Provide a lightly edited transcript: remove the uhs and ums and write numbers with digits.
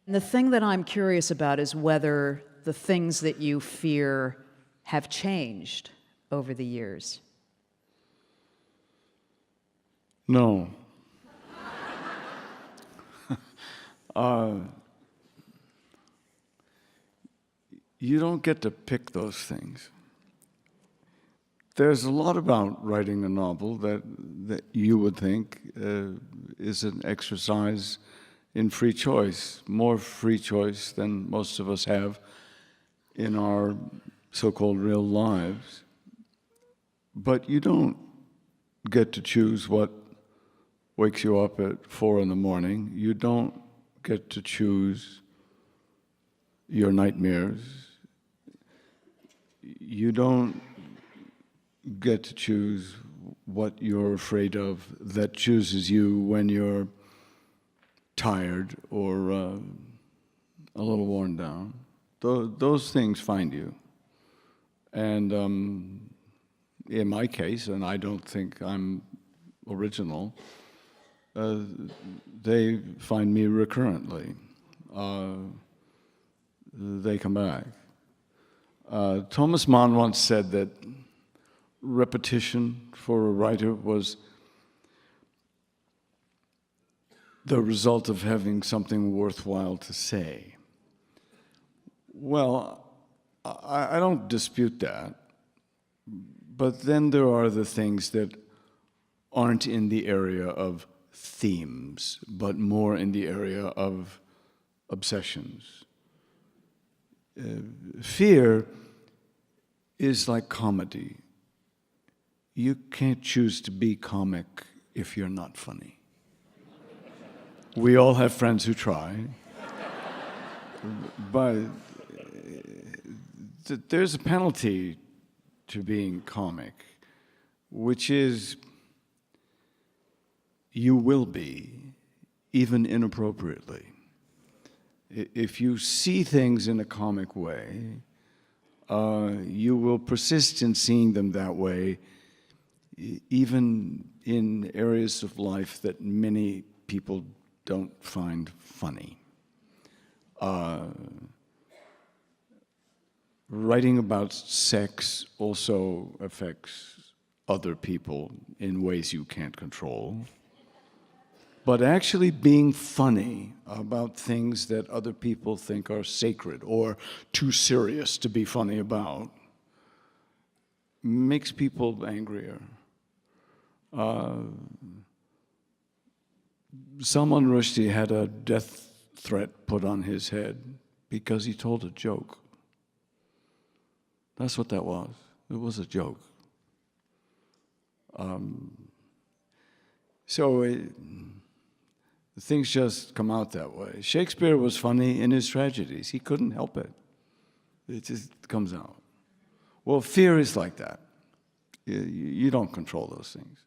And the thing that I'm curious about is whether the things that you fear have changed over the years. No. You don't get to pick those things. There's a lot about writing a novel that you would think is an exercise in free choice, more free choice than most of us have in our so-called real lives. But you don't get to choose what wakes you up at 4 in the morning. You don't get to choose your nightmares. You don't get to choose what you're afraid of that chooses you when you're tired or a little worn down. Those things find you. And in my case, and I don't think I'm original, they find me recurrently. They come back. Thomas Mann once said that repetition for a writer was the result of having something worthwhile to say. Well, I don't dispute that, but then there are the things that aren't in the area of themes, but more in the area of obsessions. Fear is like comedy. You can't choose to be comic if you're not funny. We all have friends who try, but there's a penalty to being comic, which is you will be, even inappropriately. If you see things in a comic way, you will persist in seeing them that way, even in areas of life that many people don't find funny. Writing about sex also affects other people in ways you can't control. But actually being funny about things that other people think are sacred or too serious to be funny about makes people angrier. Salman Rushdie had a death threat put on his head because he told a joke. That's what that was. It was a joke. Things just come out that way. Shakespeare was funny in his tragedies. He couldn't help it. It just comes out. Well, fear is like that. You don't control those things.